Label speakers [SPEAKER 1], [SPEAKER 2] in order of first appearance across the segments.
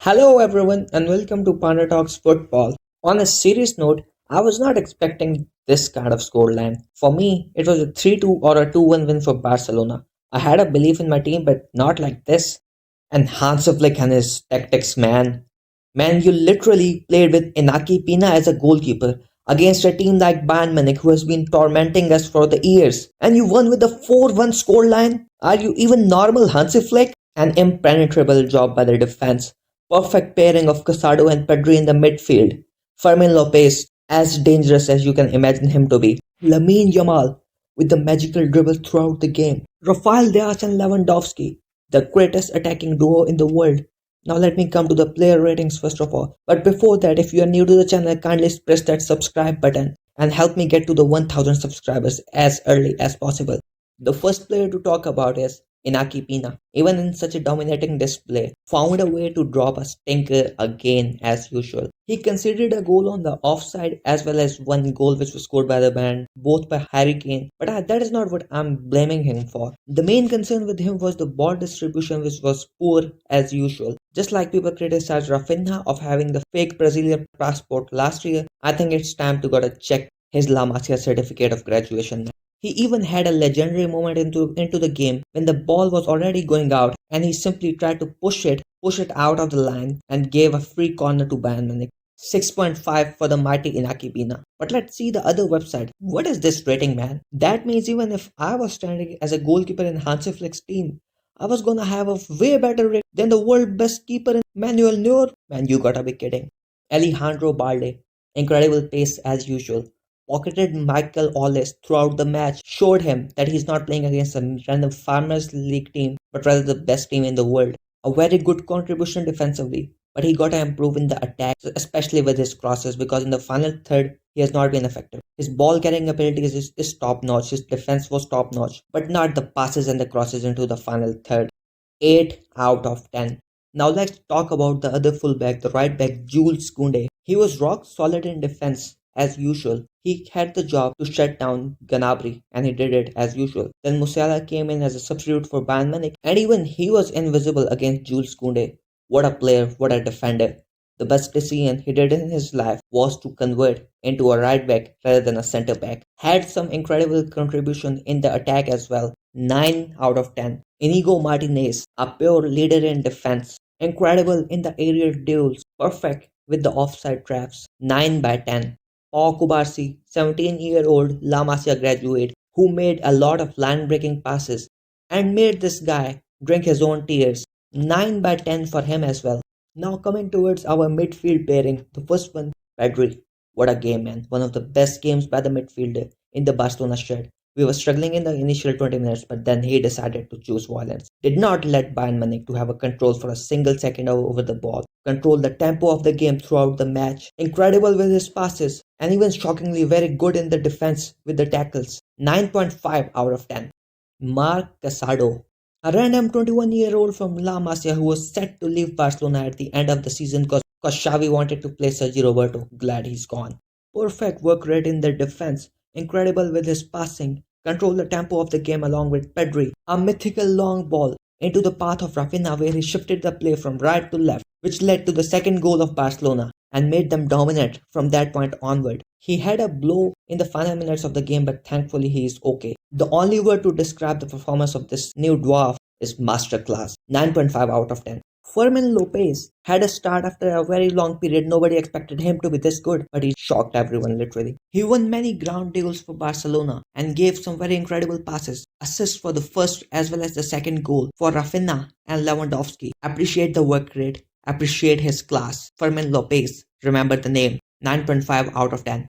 [SPEAKER 1] Hello everyone and welcome to Panda Talks Football. On a serious note, I was not expecting this kind of scoreline. For me, it was a 3-2 or a 2-1 win for Barcelona. I had a belief in my team, but not like this. And Hans Flick and his tactics, man. Man, you literally played with Inaki Pina as a goalkeeper against a team like Bayern Munich who has been tormenting us for the years. And you won with a 4-1 scoreline? Are you even normal, Hansi Flick? An impenetrable job by the defense. Perfect pairing of Casado and Pedri in the midfield. Fermin Lopez, as dangerous as you can imagine him to be. Lamine Yamal, with the magical dribble throughout the game. Rafael Diaz and Lewandowski, the greatest attacking duo in the world. Now let me come to the player ratings first of all. But before that, if you are new to the channel, kindly press that subscribe button and help me get to the 1000 subscribers as early as possible. The first player to talk about is Inaki Pina, even in such a dominating display, found a way to drop a stinker again as usual. He conceded a goal on the offside as well as one goal which was scored by the Bayern, both by Harry Kane, but that is not what I'm blaming him for. The main concern with him was the ball distribution which was poor as usual. Just like people criticized Rafinha of having the fake Brazilian passport last year, I think it's time to gotta check his La Masia certificate of graduation. He even had a legendary moment into the game when the ball was already going out and he simply tried to push it out of the line and gave a free corner to Bayern Munich. 6.5 for the mighty Inaki Pina. But let's see the other website. What is this rating, man? That means even if I was standing as a goalkeeper in Hansi Flick's team, I was gonna have a way better rate than the world best keeper in Manuel Neuer. Man, you gotta be kidding. Alejandro Balde. Incredible pace as usual. Pocketed Michael Ollis throughout the match, showed him that he's not playing against a random Farmers League team, but rather the best team in the world. A very good contribution defensively, but he got to improve in the attack, especially with his crosses, because in the final third, he has not been effective. His ball carrying abilities is top notch, his defense was top notch, but not the passes and the crosses into the final third. 8 out of 10. Now let's talk about the other fullback, the right back Jules Koundé. He was rock solid in defense as usual. He had the job to shut down Gnabry and he did it as usual. Then Musiala came in as a substitute for Bayern Munich and even he was invisible against Jules Koundé. What a player, what a defender. The best decision he did in his life was to convert into a right back rather than a centre back. Had some incredible contribution in the attack as well. 9 out of 10. Inigo Martinez, a pure leader in defense. Incredible in the aerial duels. Perfect with the offside traps. 9 by 10. Pau Kubarsi, 17-year-old La Masia graduate who made a lot of line-breaking passes and made this guy drink his own tears. 9 by 10 for him as well. Now coming towards our midfield pairing, the first one, Pedri. What a game, man. One of the best games by the midfielder in the Barcelona shirt. We were struggling in the initial 20 minutes, but then he decided to choose violence. Did not let Bayern Munich to have a control for a single second over the ball. Controlled the tempo of the game throughout the match. Incredible with his passes, and even shockingly very good in the defense with the tackles. 9.5 out of 10. Marc Casado. A random 21-year-old from La Masia who was set to leave Barcelona at the end of the season because Xavi wanted to play Sergi Roberto. Glad he's gone. Perfect work rate in the defense. Incredible with his passing. Control the tempo of the game along with Pedri. A mythical long ball into the path of Rafinha where he shifted the play from right to left, which led to the second goal of Barcelona and made them dominant from that point onward. He had a blow in the final minutes of the game, but thankfully he is okay. The only word to describe the performance of this new dwarf is masterclass. 9.5 out of 10. Fermin Lopez had a start after a very long period. Nobody expected him to be this good, but he shocked everyone literally. He won many ground duels for Barcelona and gave some very incredible passes. Assists for the first as well as the second goal for Rafinha and Lewandowski. Appreciate the work rate. Appreciate his class. Fermin Lopez, remember the name. 9.5 out of 10.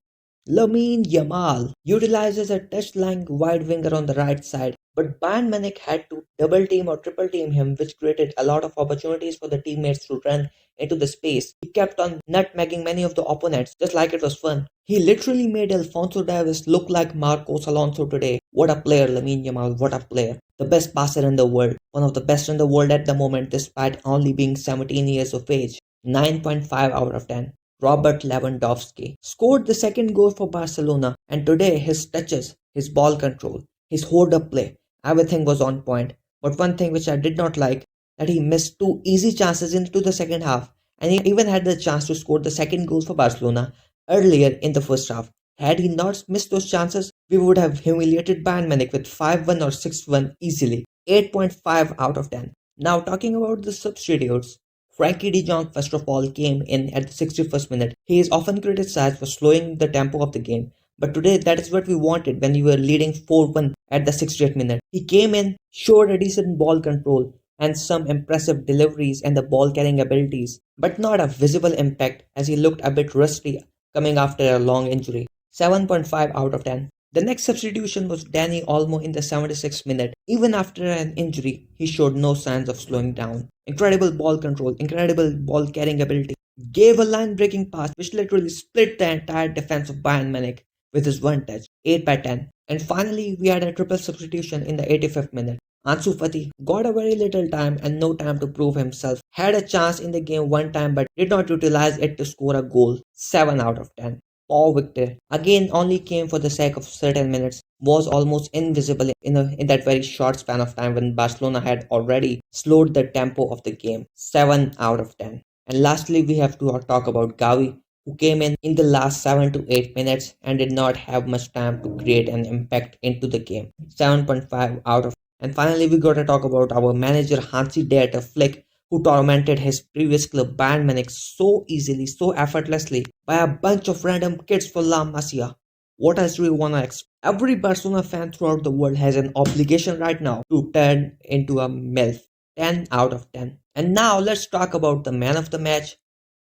[SPEAKER 1] Lamine Yamal utilizes a touchline wide winger on the right side, but Bayern Munich had to double team or triple team him, which created a lot of opportunities for the teammates to run into the space. He kept on nutmegging many of the opponents, just like it was fun. He literally made Alphonso Davies look like Marcos Alonso today. What a player, Lamine Yamal, what a player. The best passer in the world, one of the best in the world at the moment despite only being 17 years of age. 9.5 out of 10. Robert Lewandowski scored the second goal for Barcelona, and today his touches, his ball control, his hold-up play, everything was on point. But one thing which I did not like, that he missed two easy chances into the second half and he even had the chance to score the second goal for Barcelona earlier in the first half. Had he not missed those chances, we would have humiliated Bayern Munich with 5-1 or 6-1 easily. 8.5 out of 10. Now talking about the substitutes, Frankie de Jong first of all came in at the 61st minute. He is often criticized for slowing the tempo of the game, but today that is what we wanted when we were leading 4-1 at the 68th minute. He came in, showed a decent ball control and some impressive deliveries and the ball carrying abilities, but not a visible impact as he looked a bit rusty coming after a long injury. 7.5 out of 10. The next substitution was Danny Olmo in the 76th minute. Even after an injury, he showed no signs of slowing down. Incredible ball control, incredible ball carrying ability. Gave a line breaking pass which literally split the entire defense of Bayern Munich with his one touch. 8 by 10. And finally, we had a triple substitution in the 85th minute. Ansu Fati got a very little time and no time to prove himself. Had a chance in the game one time but did not utilize it to score a goal. 7 out of 10. Paul Victor again only came for the sake of certain minutes, was almost invisible in that very short span of time when Barcelona had already slowed the tempo of the game. 7 out of 10. And lastly, we have to talk about Gavi, who came in the last 7 to 8 minutes and did not have much time to create an impact into the game. 7.5 out of. And finally, we got to talk about our manager Hansi Dieter Flick, who tormented his previous club Bayern Munich so easily, so effortlessly by a bunch of random kids for La Masia. What else do we want to expect? Every Barcelona fan throughout the world has an obligation right now to turn into a MILF. 10 out of 10. And now let's talk about the man of the match,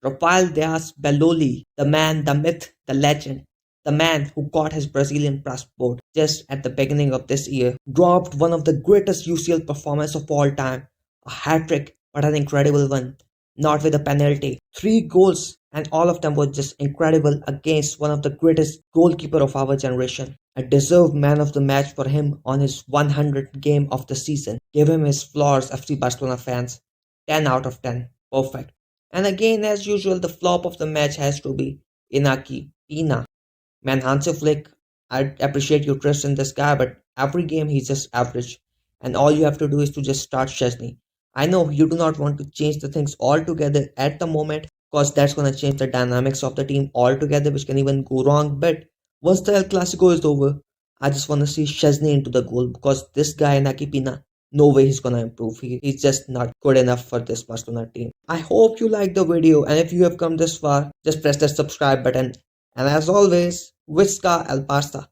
[SPEAKER 1] Rafael Diaz Belloli, the man, the myth, the legend. The man who got his Brazilian passport just at the beginning of this year dropped one of the greatest UCL performances of all time, a hat-trick, but an incredible one, not with a penalty. 3 goals and all of them were just incredible against one of the greatest goalkeeper of our generation. A deserved man of the match for him on his 100th game of the season. Give him his flowers, FC Barcelona fans. 10 out of 10. Perfect. And again, as usual, the flop of the match has to be Inaki Pina. Man, Hansi Flick, I appreciate your trust in this guy, but every game he's just average. And all you have to do is to just start Chesney. I know you do not want to change the things altogether at the moment, because that's going to change the dynamics of the team altogether, which can even go wrong. But once the El Clasico is over, I just want to see Chesney into the goal, because this guy, Naki Pina, no way he's going to improve. He's just not good enough for this Barcelona team. I hope you liked the video, and if you have come this far, just press the subscribe button. And as always, Visca El Barça.